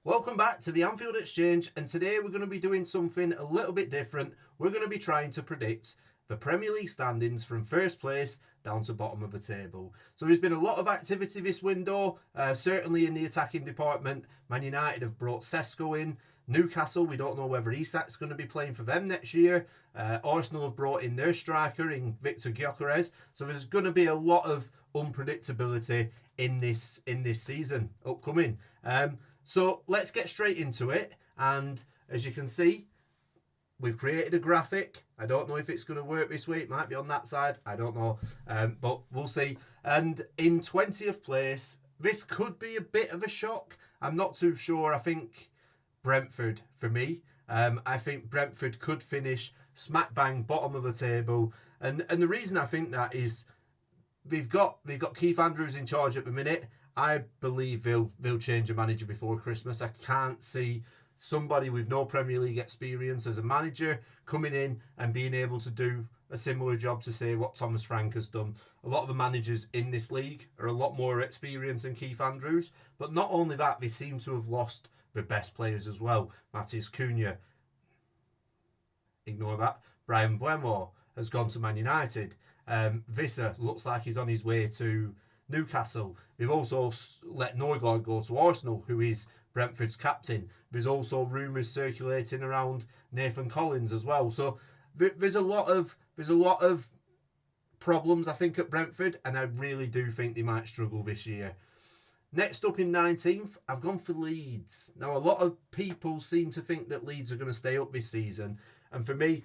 Welcome back to the Anfield Exchange, and today we're going to be doing something a little bit different. We're going to be trying to predict the Premier League standings from first place down to bottom of the table. So there's been a lot of activity this window, certainly in the attacking department. Man United have brought Sesko in. Newcastle, we don't know whether Isak's going to be playing for them next year. Arsenal have brought in their striker in Victor Gyökeres. So there's going to be a lot of unpredictability in this season upcoming. So let's get straight into it. And as you can see, we've created a graphic. I don't know if it's going to work this week. It might be on that side. I don't know. But we'll see. And in 20th place, this could be a bit of a shock. I'm not too sure. I think Brentford for me. I think Brentford could finish smack bang bottom of the table. And the reason I think that is they've got Keith Andrews in charge at the minute. I believe they'll change a manager before Christmas. I can't see somebody with no Premier League experience as a manager coming in and being able to do a similar job to say what Thomas Frank has done. A lot of the managers in this league are a lot more experienced than Keith Andrews. But not only that, they seem to have lost their best players as well. Matheus Cunha, ignore that. Brian Buemo has gone to Man United. Visser looks like he's on his way to Newcastle. They've also let Norgard go to Arsenal, who is Brentford's captain. There's also rumours circulating around Nathan Collins as well. So there's a lot of problems, I think, at Brentford, and I really do think they might struggle this year. Next up in 19th, I've gone for Leeds. Now, a lot of people seem to think that Leeds are going to stay up this season, and for me,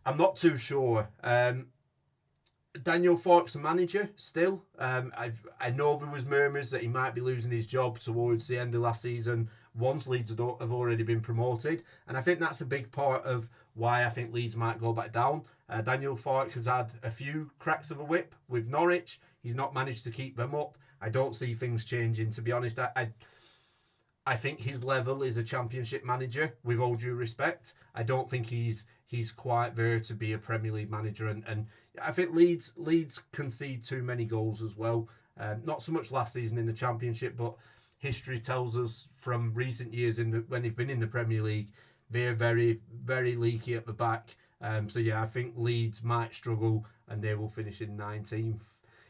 I'm not too sure. Daniel Farke's a manager still. I know there was murmurs that he might be losing his job towards the end of last season once Leeds have already been promoted, and I think that's a big part of why I think Leeds might go back down. Daniel Farke has had a few cracks of a whip with Norwich. He's not managed to keep them up. I don't see things changing, to be honest. I think his level is a championship manager, with all due respect. I don't think he's quite there to be a Premier League manager, and I think Leeds concede too many goals as well. Not so much last season in the Championship, but history tells us from recent years when they've been in the Premier League, they're very, very leaky at the back. So yeah, I think Leeds might struggle and they will finish in 19th.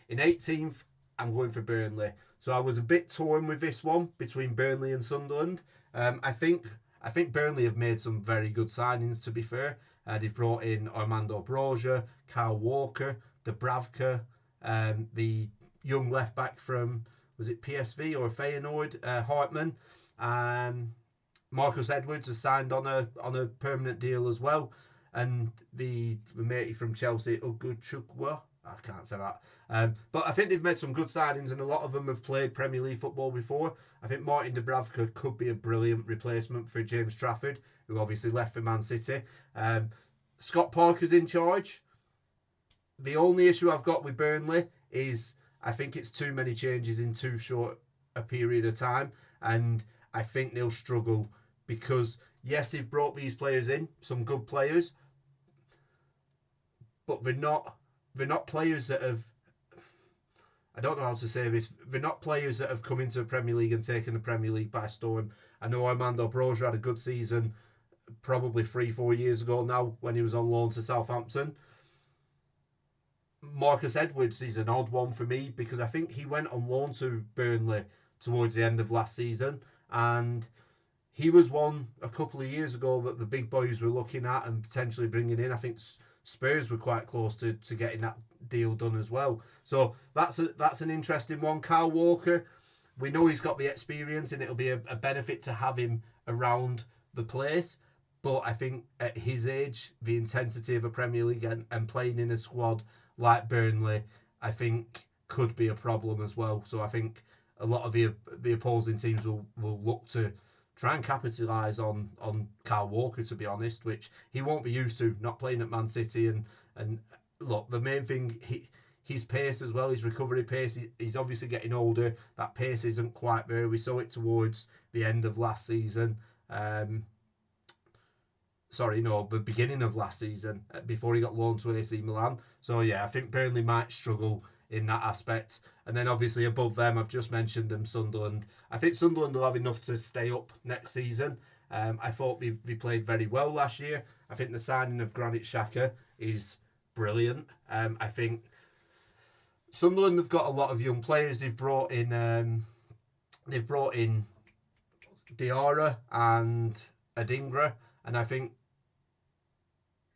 In 18th, I'm going for Burnley. So I was a bit torn with this one between Burnley and Sunderland. I think Burnley have made some very good signings, to be fair. They've brought in Armando Broja, Kyle Walker, Dubravka, the young left back from, was it PSV or Feyenoord, Hartman. Marcus Edwards has signed on a permanent deal as well. And the matey from Chelsea, Uguchukwa, I can't say that. But I think they've made some good signings, and a lot of them have played Premier League football before. I think Martin Dubravka could be a brilliant replacement for James Trafford, who obviously left for Man City. Scott Parker's in charge. The only issue I've got with Burnley is I think it's too many changes in too short a period of time, and I think they'll struggle because, yes, they've brought these players in, some good players, but they're not players that have, I don't know how to say this, they're not players that have come into the Premier League and taken the Premier League by storm. I know Armando Broja had a good season probably 3-4 years ago now when he was on loan to Southampton. Marcus Edwards is an odd one for me because I think he went on loan to Burnley towards the end of last season, and he was one a couple of years ago that the big boys were looking at and potentially bringing in. I think Spurs were quite close to getting that deal done as well. So that's an interesting one. Kyle Walker, we know he's got the experience and it'll be a benefit to have him around the place. But I think at his age, the intensity of a Premier League and playing in a squad like Burnley, I think could be a problem as well. So I think a lot of the opposing teams will look to try and capitalise on Kyle Walker, to be honest, which he won't be used to, not playing at Man City. And look, the main thing, his pace as well, his recovery pace, he's obviously getting older. That pace isn't quite there. We saw it towards the end of last season. The beginning of last season, before he got loaned to AC Milan. So yeah, I think Burnley might struggle in that aspect. And then obviously above them, I've just mentioned them, Sunderland. I think Sunderland will have enough to stay up next season. I thought we played very well last year. I think the signing of Granit Xhaka is brilliant. I think Sunderland have got a lot of young players. They've brought in Diarra and Adingra, and I think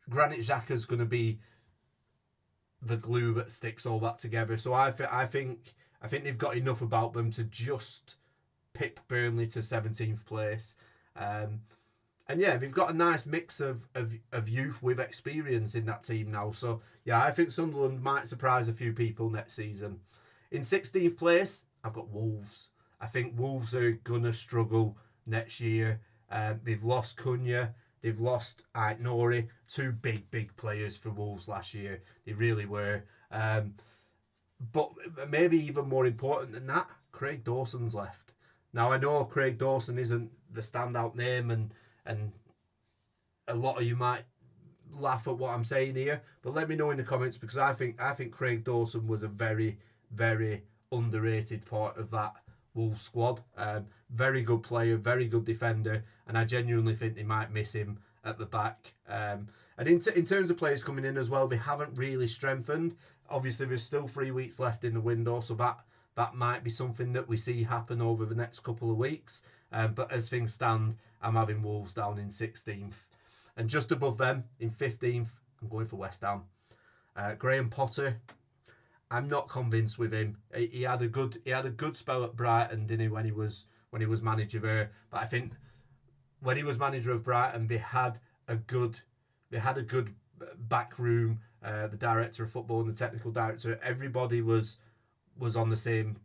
Granit Xhaka is going to be the glue that sticks all that together. So I think they've got enough about them to just pip Burnley to 17th place. And yeah, we've got a nice mix of youth with experience in that team now. So yeah, I think Sunderland might surprise a few people next season. In 16th place, I've got Wolves. I think Wolves are gonna struggle next year. They've lost Cunha, they've lost Aït-Nouri, two big players for Wolves last year. They really were. But maybe even more important than that, Craig Dawson's left. Now I know Craig Dawson isn't the standout name, and a lot of you might laugh at what I'm saying here, but let me know in the comments, because I think Craig Dawson was a very underrated part of that Wolves squad. Very good player, very good defender, and I genuinely think they might miss him at the back. And in terms of players coming in as well, they haven't really strengthened. Obviously, there's still 3 weeks left in the window, so that might be something that we see happen over the next couple of weeks. But as things stand, I'm having Wolves down in 16th. And just above them, in 15th, I'm going for West Ham. Graham Potter, I'm not convinced with him. He had a good spell at Brighton, didn't he, when he was manager there. But I think when he was manager of Brighton, they had a good back room. The director of football and the technical director, everybody was on the same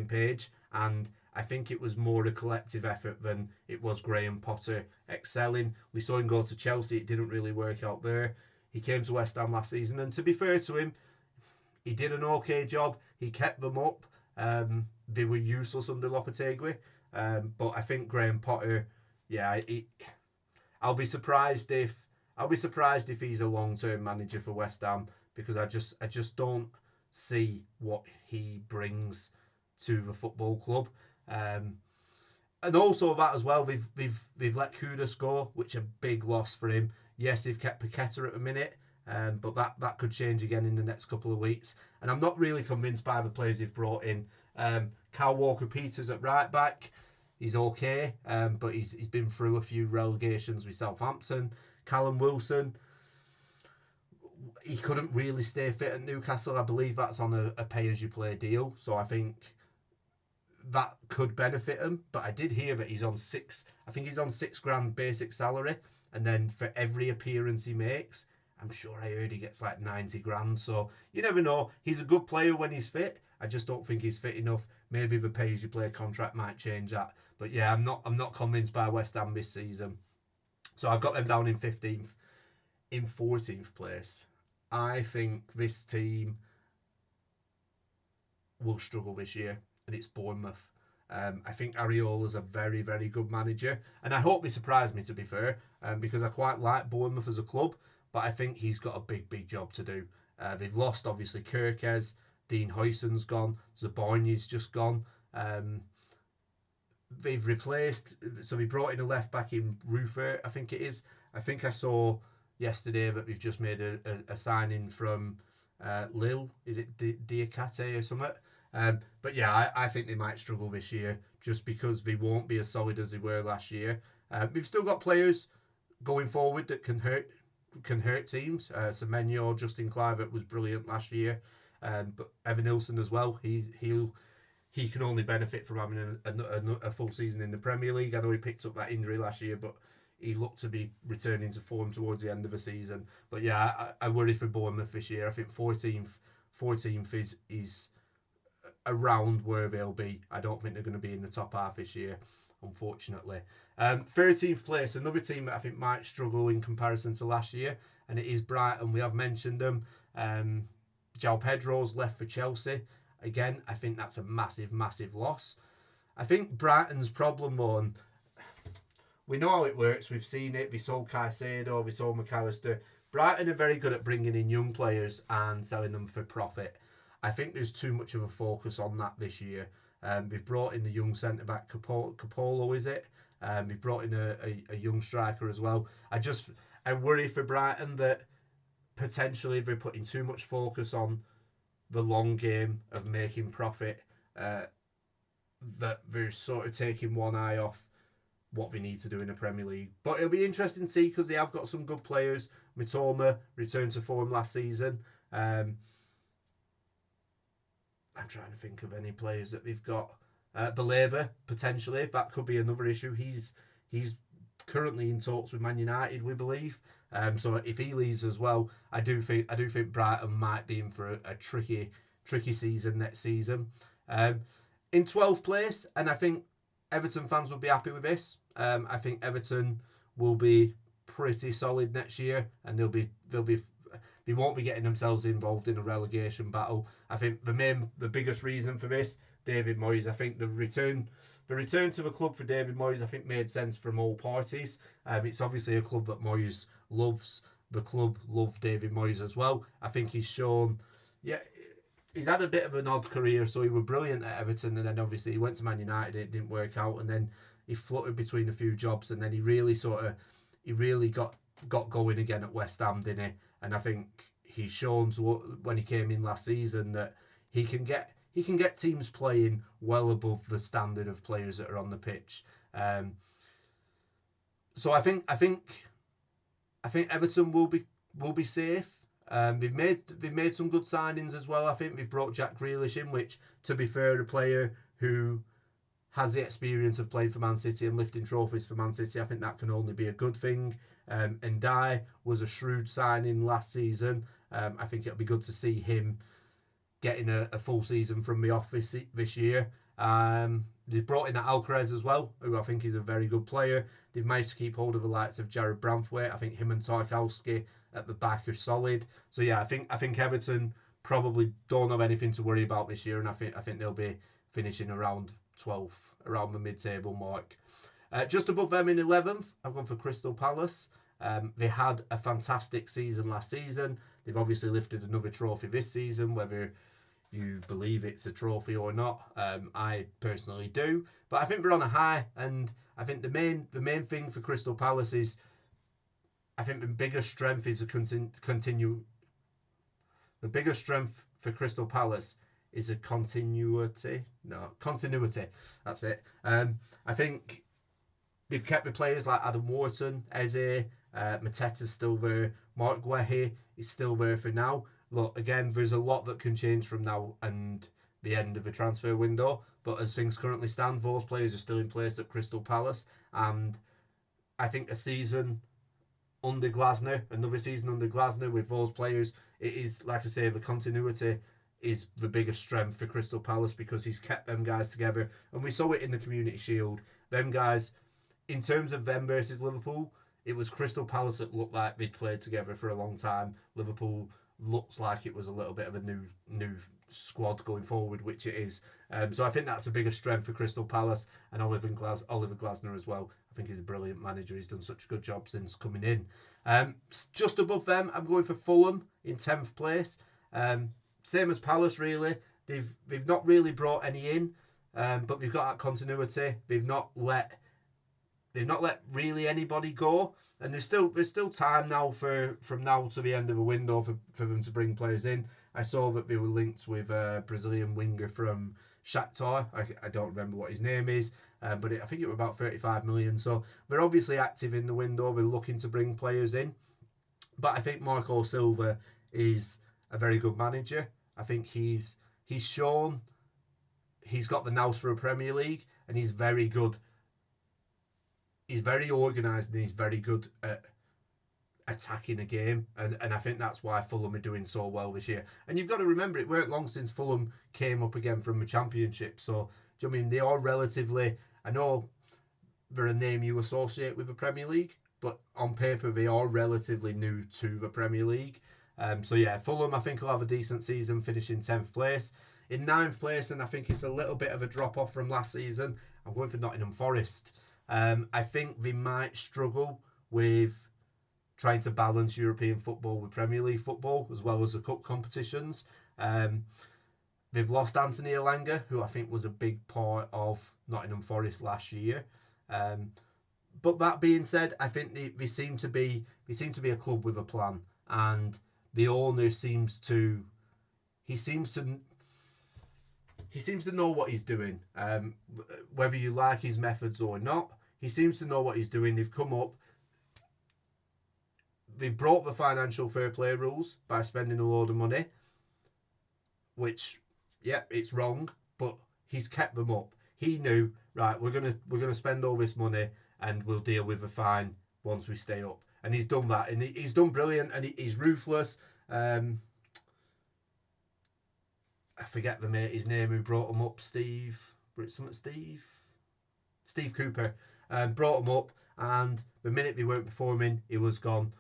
page, and I think it was more a collective effort than it was Graham Potter excelling. We saw him go to Chelsea, it didn't really work out there. He came to West Ham last season, and to be fair to him, he did an okay job. He kept them up. They were useless under Lopetegui. But I think Graham Potter, yeah, I'll be surprised if he's a long-term manager for West Ham, because I just don't see what he brings to the football club. And also that as well, they've let Kudus go, which is a big loss for him. Yes, they've kept Paqueta at the minute, but that could change again in the next couple of weeks. And I'm not really convinced by the players they've brought in. Kyle Walker-Peters at right back, he's okay, but he's been through a few relegations with Southampton. Callum Wilson, he couldn't really stay fit at Newcastle. I believe that's on a pay-as-you-play deal, so I think that could benefit him. But I did hear that he's on £6,000 basic salary, and then for every appearance he makes, I'm sure I heard he gets like 90 grand. So you never know. He's a good player when he's fit. I just don't think he's fit enough. Maybe the pay-as-you-play contract might change that. But yeah, I'm not convinced by West Ham this season. So I've got them down in 15th. In 14th place, I think this team will struggle this year, and it's Bournemouth. I think Areola's a very good manager, and I hope they surprise me, to be fair, because I quite like Bournemouth as a club, but I think he's got a big job to do. They've lost, obviously, Kirkes, Dean Huyson's gone, Zaborni's just gone. They've replaced, so they brought in a left back in Rufer, I think it is. I think I saw yesterday that we've just made a signing from Lille. Is it Diakate or something? But yeah, I think they might struggle this year, just because they won't be as solid as they were last year. We've still got players going forward that can hurt teams. Semenyo, Justin Kluivert was brilliant last year, but Evan Nilsson as well. He can only benefit from having a full season in the Premier League. I know he picked up that injury last year, but he looked to be returning to form towards the end of the season. But yeah, I worry for Bournemouth this year. I think 14th is around where they'll be. I don't think they're going to be in the top half this year, unfortunately. 13th place, another team that I think might struggle in comparison to last year, and it is Brighton. We have mentioned them. João Pedro's left for Chelsea. Again, I think that's a massive loss. I think Brighton's problem, though, and we know how it works. We've seen it. We sold Caicedo, we sold McAllister. Brighton are very good at bringing in young players and selling them for profit. I think there's too much of a focus on that this year. They've brought in the young centre back Capolo, is it? They've brought in a young striker as well. I worry for Brighton that potentially they're putting too much focus on the long game of making profit, that they're sort of taking one eye off what they need to do in the Premier League. But it'll be interesting to see, because they have got some good players. Mitoma returned to form last season. I'm trying to think of any players that they've got. Baleba, potentially, that could be another issue. He's currently in talks with Man United, we believe. So if he leaves as well, I do think Brighton might be in for a tricky season next season. In 12th place, and I think Everton fans will be happy with this. I think Everton will be pretty solid next year, and they won't be getting themselves involved in a relegation battle. I think the biggest reason for this, David Moyes. I think the return to the club for David Moyes, I think, made sense from all parties. It's obviously a club that Moyes loves. The club love David Moyes as well. I think he's shown, he's had a bit of an odd career. So he was brilliant at Everton, and then obviously he went to Man United. It didn't work out, and then he fluttered between a few jobs, and then he really got going again at West Ham, didn't he? And I think he's shown when he came in last season that he can get teams playing well above the standard of players that are on the pitch. So I think Everton will be safe. They've made some good signings as well. I think they've brought Jack Grealish in, which, to be fair, a player who has the experience of playing for Man City and lifting trophies for Man City, I think that can only be a good thing. Ndiaye was a shrewd signing last season. I think it'll be good to see him getting a full season from the off this year. They've brought in Alcaraz as well, who I think is a very good player. They've managed to keep hold of the likes of Jared Branthwaite. I think him and Tarkowski at the back are solid. So yeah, I think Everton probably don't have anything to worry about this year, and I think they'll be finishing around 12th, around the mid-table mark. Just above them in 11th, I've gone for Crystal Palace. They had a fantastic season last season. They've obviously lifted another trophy this season, whether you believe it's a trophy or not. I personally do, but I think they're on a high, and I think the main thing for Crystal Palace is, I think the biggest strength is The biggest strength for Crystal Palace is a continuity. That's it. I think they've kept the players like Adam Wharton, Eze, Mateta's still there, Mark Guehi is still there for now. Look, again, there's a lot that can change from now and the end of the transfer window, but as things currently stand, those players are still in place at Crystal Palace, and I think another season under Glasner with those players, it is, like I say, the continuity is the biggest strength for Crystal Palace, because he's kept them guys together, and we saw it in the Community Shield. Them guys, in terms of them versus Liverpool, it was Crystal Palace that looked like they'd played together for a long time. Liverpool looks like it was a little bit of a new squad going forward, which it is. So I think that's the biggest strength for Crystal Palace, and Oliver Glasner as well. I think he's a brilliant manager. He's done such a good job since coming in. Just above them, I'm going for Fulham in 10th place. Same as Palace, really. They've not really brought any in, but they've got that continuity. They've not let really anybody go, and there's still time now from now to the end of the window for them to bring players in. I saw that they were linked with a Brazilian winger from Shakhtar. I don't remember what his name is, but I think it was about 35 million. So they're obviously active in the window. They're looking to bring players in, but I think Marco Silva is a very good manager. I think he's shown he's got the nous for a Premier League, and he's very good. He's very organised, and he's very good at attacking a game, and I think that's why Fulham are doing so well this year. And you've got to remember, it weren't long since Fulham came up again from the Championship, so do you know what I mean, they are relatively, I know they're a name you associate with the Premier League, but on paper they are relatively new to the Premier League. So yeah, Fulham I think will have a decent season, finishing 10th place. In 9th place, and I think it's a little bit of a drop off from last season, I'm going for Nottingham Forest. I think they might struggle with trying to balance European football with Premier League football, as well as the cup competitions. They've lost Anthony Elanga, who I think was a big part of Nottingham Forest last year. But that being said, I think they seem to be a club with a plan, and the owner seems to know what he's doing. Whether you like his methods or not, he seems to know what he's doing. They've brought the financial fair play rules by spending a load of money, which, yeah, it's wrong, but he's kept them up. He knew, right, we're gonna spend all this money and we'll deal with the fine once we stay up. And he's done that, and he's done brilliant, and he's ruthless. I forget his name who brought him up. Steve Cooper brought him up, and the minute they weren't performing, he was gone.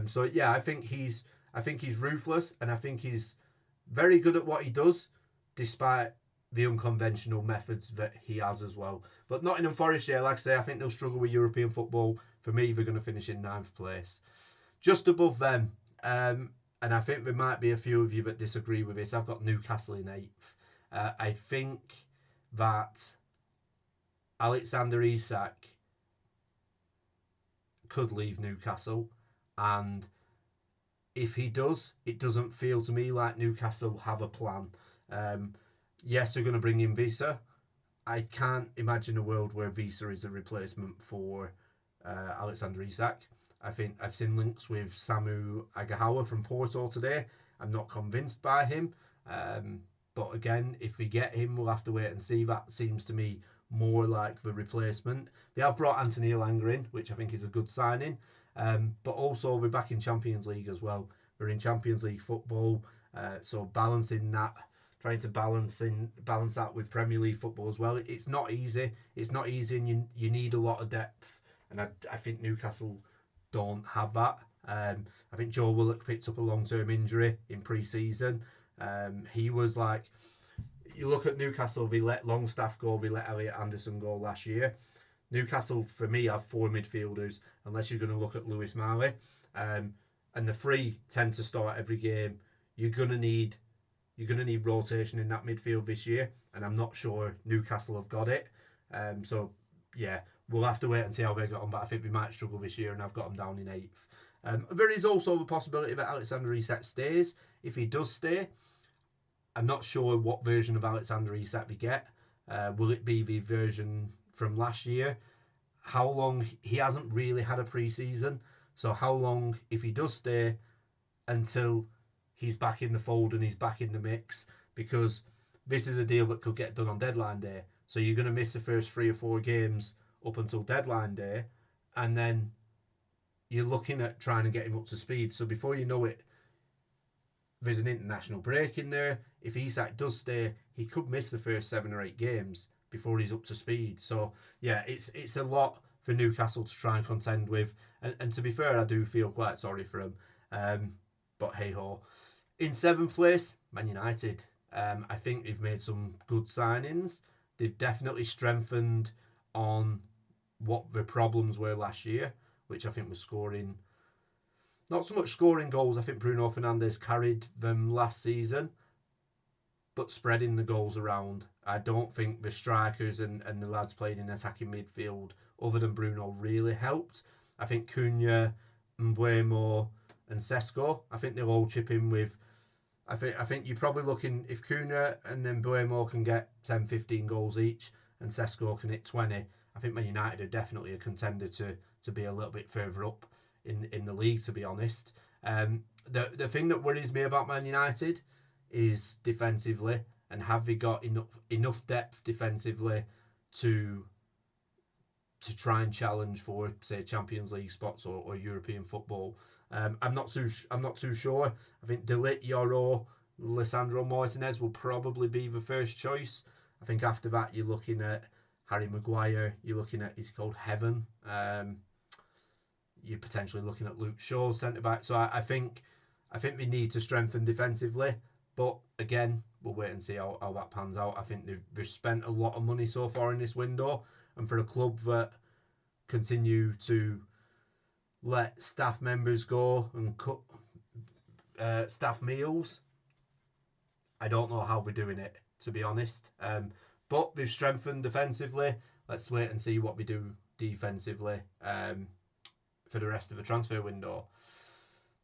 So yeah, I think he's ruthless, and I think he's very good at what he does, despite the unconventional methods that he has as well. But Nottingham Forest, yeah, like I say, I think they'll struggle with European football. For me, they're going to finish in 9th place. Just above them, and I think there might be a few of you that disagree with this, I've got Newcastle in 8th. I think that Alexander Isak could leave Newcastle, and if he does, it doesn't feel to me like Newcastle have a plan. Yes, they're going to bring in Visa. I can't imagine a world where Visa is a replacement for Alexander Isak. I think I've seen links with Samu Agahawa from Porto today. I'm not convinced by him. But again, if we get him, we'll have to wait and see. That seems to me more like the replacement. They have brought Anthony Elanga in, which I think is a good signing. But also we're back in Champions League as well. We're in Champions League football. So balancing that, trying to balance that with Premier League football as well. It's not easy. It's not easy, and you need a lot of depth. And I think Newcastle don't have that. I think Joe Willock picked up a long-term injury in pre-season. He was like, you look at Newcastle, they let Longstaff go, they let Elliot Anderson go last year. Newcastle, for me, have 4 midfielders, unless you're going to look at Lewis Marley. And the 3 tend to start every game. You're going to need rotation in that midfield this year, and I'm not sure Newcastle have got it. So, yeah, we'll have to wait and see how they get on, but I think we might struggle this year, and I've got them down in 8th. There is also the possibility that Alexander Isak stays. If he does stay, I'm not sure what version of Alexander Isak we get. Will it be the version from last year? How long? He hasn't really had a pre-season, so how long, if he does stay, until he's back in the fold and he's back in the mix? Because this is a deal that could get done on deadline day. So you're going to miss the first 3 or 4 games up until deadline day, and then you're looking at trying to get him up to speed. So before you know it, there's an international break in there. If Isak does stay, he could miss the first 7 or 8 games before he's up to speed. So yeah, it's a lot for Newcastle to try and contend with. And to be fair, I do feel quite sorry for him. But hey ho. In 7th place, Man United. I think they've made some good signings. They've definitely strengthened on what the problems were last year, which I think was scoring. Not so much scoring goals. I think Bruno Fernandes carried them last season, but spreading the goals around. I don't think the strikers and the lads playing in attacking midfield, other than Bruno, really helped. I think Cunha, Mbuemo and Sesko, I think they'll all chip in with. I think you're probably looking, if Cunha and then Mbuemo can get 10, 15 goals each and Sesko can hit 20, I think Man United are definitely a contender to be a little bit further up in the league, to be honest. The thing that worries me about Man United is defensively, and have they got enough depth defensively to try and challenge for, say, Champions League spots or European football. I'm not too sure. I think De Ligt, Yoro, Lisandro Martinez will probably be the first choice. I think after that you're looking at Harry Maguire. You're looking at, is he called Heaven? You're potentially looking at Luke Shaw, centre back. So I think we need to strengthen defensively. But again, we'll wait and see how that pans out. I think they've spent a lot of money so far in this window, and for a club that continue to let staff members go and cut staff meals, I don't know how we're doing it. to be honest. But they've strengthened defensively. Let's wait and see what we do defensively for the rest of the transfer window.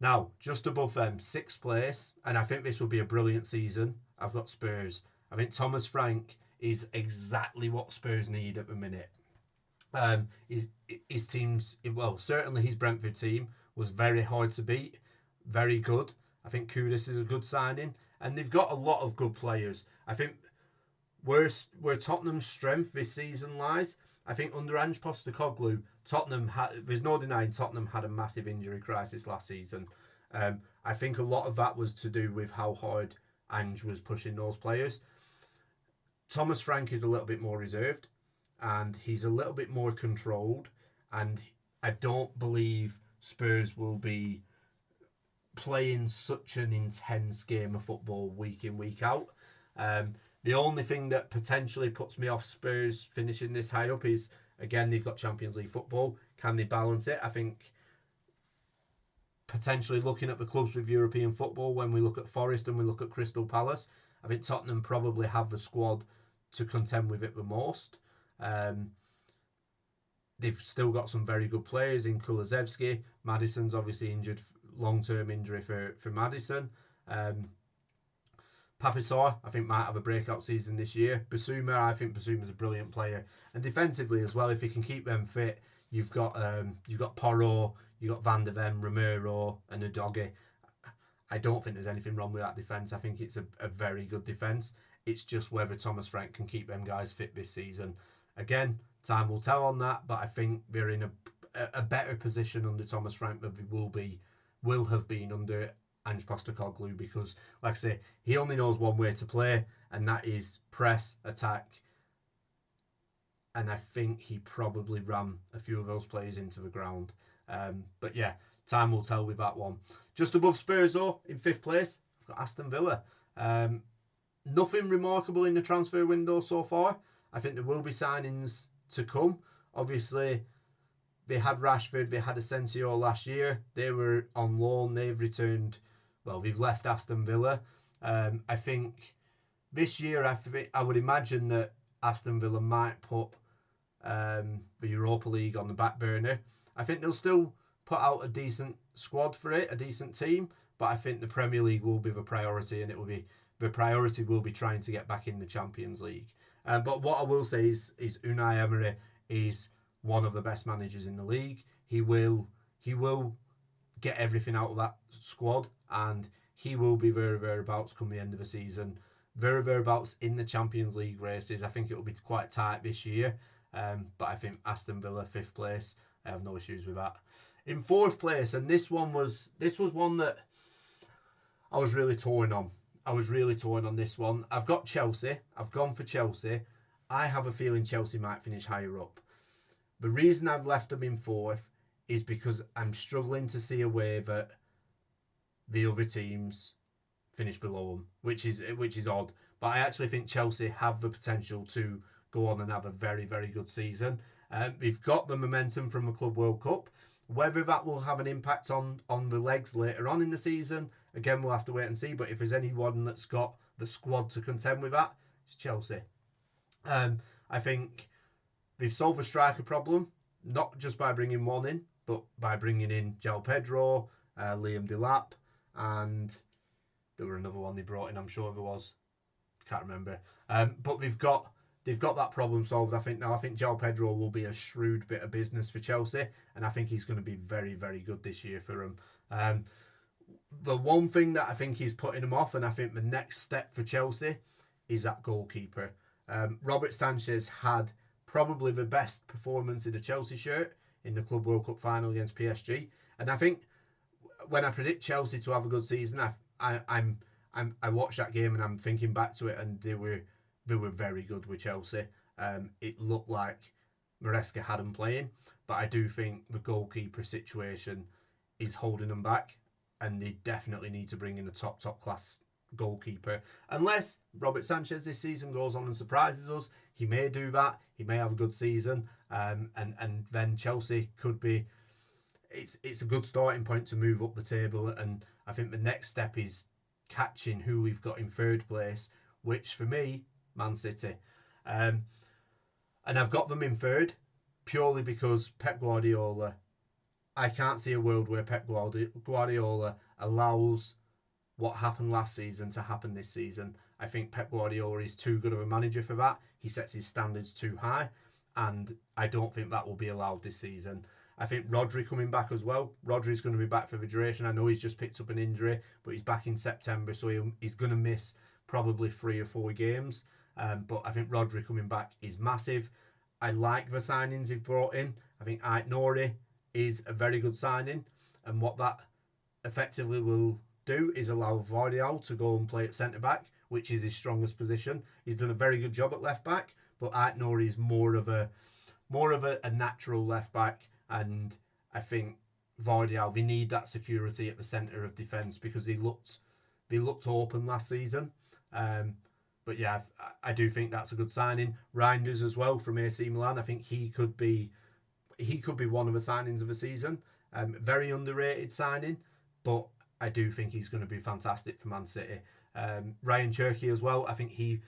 Now, just above them, 6th place, and I think this will be a brilliant season. I've got Spurs. I think Thomas Frank is exactly what Spurs need at the minute. His team's, well, certainly his Brentford team was very hard to beat, very good. I think Kudus is a good signing, and they've got a lot of good players. I think where Tottenham's strength this season lies, I think under Ange Postecoglou, there's no denying Tottenham had a massive injury crisis last season. I think a lot of that was to do with how hard Ange was pushing those players. Thomas Frank is a little bit more reserved, and he's a little bit more controlled, and I don't believe Spurs will be playing such an intense game of football week in, week out. The only thing that potentially puts me off Spurs finishing this high up is, again, they've got Champions League football. Can they balance it? I think potentially looking at the clubs with European football, when we look at Forest and we look at Crystal Palace, I think Tottenham probably have the squad to contend with it the most. They've still got some very good players in Kulusevski. Maddison's obviously injured, long-term injury for Maddison. Papisar, I think, might have a breakout season this year. Basuma, I think Basuma's a brilliant player. And defensively as well, if you can keep them fit, you've got Porro, you've got Van der Ven, Romero, and Udogie. I don't think there's anything wrong with that defence. I think it's a very good defence. It's just whether Thomas Frank can keep them guys fit this season. Again, time will tell on that, but I think they're in a better position under Thomas Frank than they will have been under Ange Postecoglou, because, like I say, he only knows one way to play, and that is press, attack. And I think he probably ran a few of those players into the ground. But yeah, time will tell with that one. Just above Spurs, though, in 5th place, I've got Aston Villa. Nothing remarkable in the transfer window so far. I think there will be signings to come. Obviously, they had Rashford, they had Asensio last year. They were on loan, they've returned. Well, they've left Aston Villa. I think this year, I would imagine that Aston Villa might put the Europa League on the back burner. I think they'll still put out a decent squad for it, a decent team, but I think the Premier League will be the priority, and the priority will be trying to get back in the Champions League. But what I will say is Unai Emery is one of the best managers in the league. He will get everything out of that squad, and he will be very, thereabouts come the end of the season. Very, thereabouts in the Champions League races. I think it will be quite tight this year, but I think Aston Villa 5th place. I have no issues with that. In 4th place, and this was one that I was really torn on. This one. I've got Chelsea. I've gone for Chelsea. I have a feeling Chelsea might finish higher up. The reason I've left them in 4th is because I'm struggling to see a way that the other teams finish below them, which is odd. But I actually think Chelsea have the potential to go on and have a very, very good season. We've got the momentum from the Club World Cup. Whether that will have an impact on the legs later on in the season, again, we'll have to wait and see. But if there's anyone that's got the squad to contend with that, it's Chelsea. I think they've solved the striker problem, not just by bringing one in, but by bringing in João Pedro, Liam Delap, and there were another one they brought in, I'm sure there was. Can't remember. But they've got that problem solved. I think João Pedro will be a shrewd bit of business for Chelsea, and I think he's going to be very, very good this year for them. The one thing that I think is putting them off, and I think the next step for Chelsea, is that goalkeeper. Robert Sanchez had probably the best performance in a Chelsea shirt in the Club World Cup final against PSG, and I think when I predict Chelsea to have a good season, I watch that game and I'm thinking back to it, and they were very good with Chelsea. It looked like Maresca had them playing, but I do think the goalkeeper situation is holding them back, and they definitely need to bring in a top class goalkeeper. Unless Robert Sanchez this season goes on and surprises us, he may do that. He may have a good season, and then Chelsea could be. It's a good starting point to move up the table, and I think the next step is catching who we've got in 3rd place which for me, Man City. And I've got them in third purely because Pep Guardiola, I can't see a world where Pep Guardiola allows what happened last season to happen this season. I think Pep Guardiola is too good of a manager for that. He sets his standards too high, and I don't think that will be allowed this season. I think Rodri coming back as well. Rodri's going to be back for the duration. I know he's just picked up an injury, but he's back in September, so he's going to miss probably 3 or 4 games. But I think Rodri coming back is massive. I like the signings he've brought in. I think Ait-Nouri is a very good signing, and what that effectively will do is allow Vardial to go and play at centre back, which is his strongest position. He's done a very good job at left back, but Ait-Nouri is more of a natural left back, and I think Vardial, they need that security at the centre of defence because they looked open last season. But yeah, I do think that's a good signing. Reinders as well from AC Milan. I think he could be one of the signings of the season. Very underrated signing, but I do think he's going to be fantastic for Man City. Ryan Cherky as well. I think he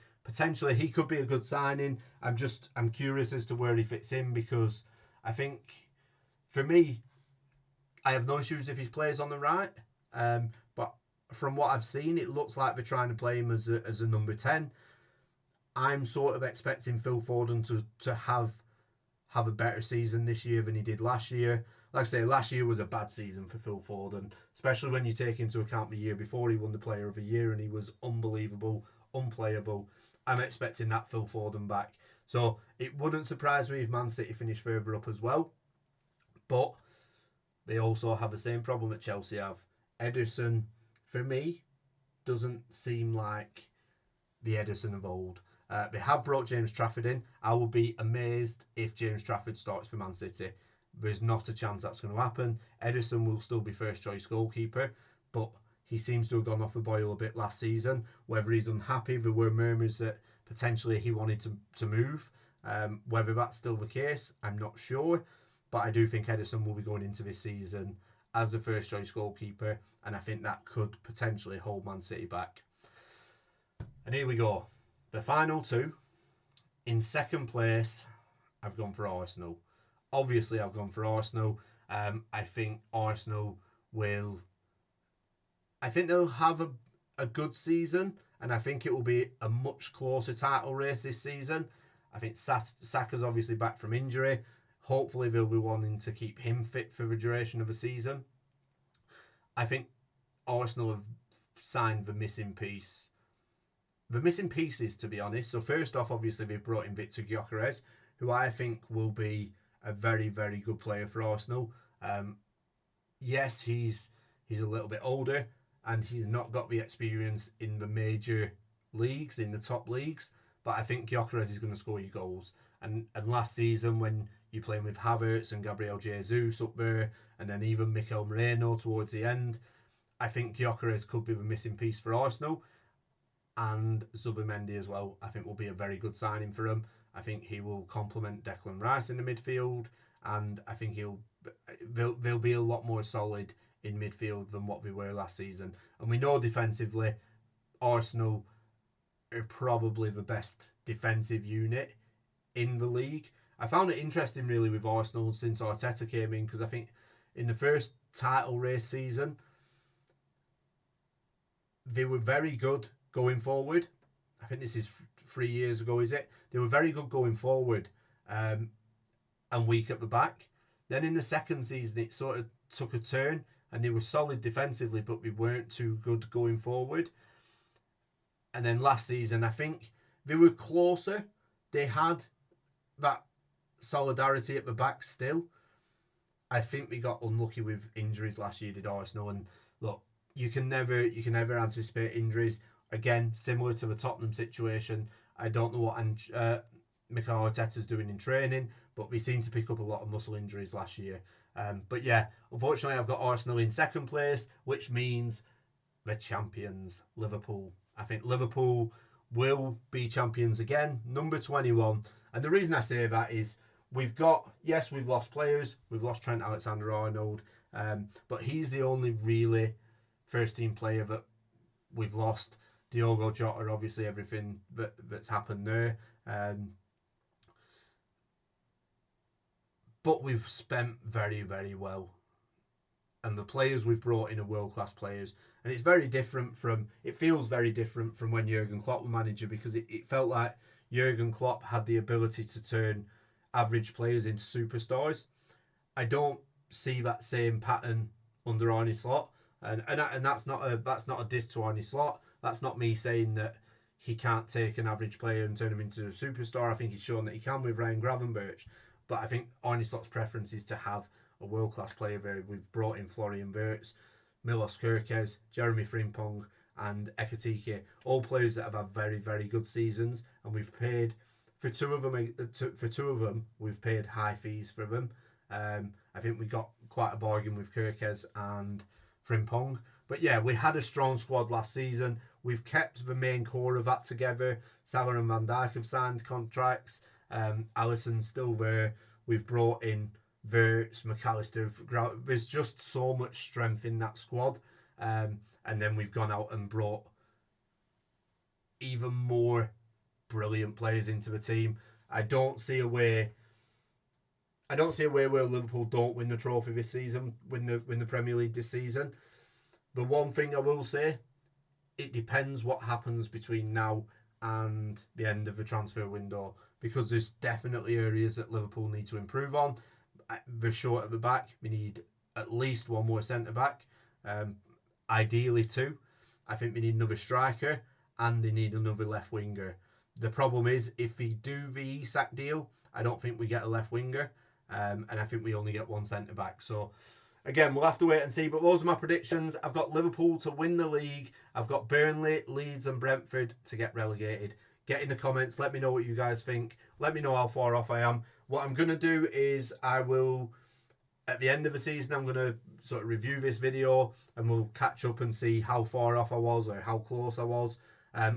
could be a good signing. I'm curious as to where he fits in because I think for me, I have no issues if he plays on the right. But from what I've seen, it looks like they're trying to play him as a number 10. I'm sort of expecting Phil Foden to have a better season this year than he did last year. Like I say, last year was a bad season for Phil Foden, especially when you take into account the year before he won the Player of the Year and he was unbelievable, unplayable. I'm expecting that Phil Foden back. So it wouldn't surprise me if Man City finish further up as well. But they also have the same problem that Chelsea have. Ederson, for me, doesn't seem like the Ederson of old. They have brought James Trafford in. I will be amazed if James Trafford starts for Man City. There's not a chance that's going to happen. Ederson will still be first choice goalkeeper, but he seems to have gone off the boil a bit last season. Whether he's unhappy, there were murmurs that potentially he wanted to move. Whether that's still the case, I'm not sure. But I do think Ederson will be going into this season as the first choice goalkeeper, and I think that could potentially hold Man City back. And here we go. The final two. In second place, I've gone for Arsenal. Obviously, I've gone for Arsenal. I think Arsenal will... I think they'll have a good season, and I think it will be a much closer title race this season. I think Saka's obviously back from injury. Hopefully, they'll be wanting to keep him fit for the duration of the season. I think Arsenal have signed the missing piece. The missing pieces, to be honest. So first off, obviously, they've brought in Victor Gyökeres, who I think will be a very, very good player for Arsenal. Yes, he's a little bit older, and he's not got the experience in the major leagues, in the top leagues, but I think Gyökeres is going to score you goals. And last season, when you're playing with Havertz and Gabriel Jesus up there, and then even Mikel Moreno towards the end, I think Gyökeres could be the missing piece for Arsenal. And Zubimendi as well, I think will be a very good signing for him. I think he will complement Declan Rice in the midfield, and I think they'll be a lot more solid in midfield than what they were last season. And we know defensively, Arsenal are probably the best defensive unit in the league. I found it interesting really with Arsenal since Arteta came in, because I think in the first title race season, they were very good going forward. I think this is 3 years ago, is it? They were very good going forward and weak at the back. Then in the second season, it sort of took a turn and they were solid defensively, but we weren't too good going forward. And then last season, I think they were closer. They had that solidarity at the back still. I think we got unlucky with injuries last year, did Arsenal. And look, you can never anticipate injuries. Again, similar to the Tottenham situation, I don't know what Mikel Arteta's doing in training, but we seem to pick up a lot of muscle injuries last year. But yeah, unfortunately, I've got Arsenal in second place, which means the champions, Liverpool. I think Liverpool will be champions again, number 21. And the reason I say that is we've lost players. We've lost Trent Alexander-Arnold, but he's the only really first-team player that we've lost. Diogo Jota, obviously everything that's happened there. But we've spent very, very well. And the players we've brought in are world-class players. And it's very different from, it feels very different from when Jurgen Klopp was manager, because it felt like Jurgen Klopp had the ability to turn average players into superstars. I don't see that same pattern under Arne Slot. And that's not a diss to Arne Slot. That's not me saying that he can't take an average player and turn him into a superstar. I think he's shown that he can with Ryan Gravenberch. But I think Arne Slot's preference is to have a world-class player there. We've brought in Florian Wirtz, Milos Kerkez, Jeremy Frimpong and Ekatike, all players that have had very, very good seasons, and we've paid for two of them. We've paid high fees for them. I think we got quite a bargain with Kerkez and Frimpong. But yeah, we had a strong squad last season. We've kept the main core of that together. Salah and Van Dijk have signed contracts. Alisson's still there. We've brought in Wirtz, McAllister. There's just so much strength in that squad. And then we've gone out and brought even more brilliant players into the team. I don't see a way where Liverpool don't win the trophy this season, win the Premier League this season. The one thing I will say, it depends what happens between now and the end of the transfer window, because there's definitely areas that Liverpool need to improve on. They're short at the back. We need at least one more centre back, ideally two. I think we need another striker and they need another left winger. The problem is, if we do the Isak deal, I don't think we get a left winger, and I think we only get one centre back. So again, we'll have to wait and see. But those are my predictions. I've got Liverpool to win the league. I've got Burnley, Leeds and Brentford to get relegated. Get in the comments. Let me know what you guys think. Let me know how far off I am. What I'm going to do is I will, at the end of the season, I'm going to sort of review this video and we'll catch up and see how far off I was or how close I was.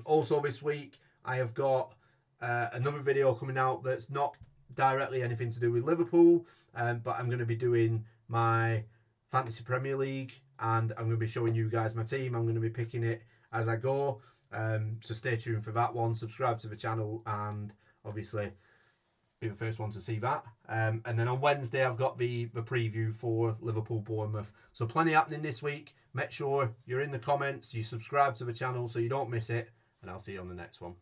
Also this week, I have got another video coming out that's not directly anything to do with Liverpool, but I'm going to be doing my Fantasy Premier League and I'm going to be showing you guys my team. I'm going to be picking it as I go. So stay tuned for that one. Subscribe to the channel and obviously be the first one to see that. And then on Wednesday, I've got the preview for Liverpool-Bournemouth. So plenty happening this week. Make sure you're in the comments, you subscribe to the channel so you don't miss it, and I'll see you on the next one.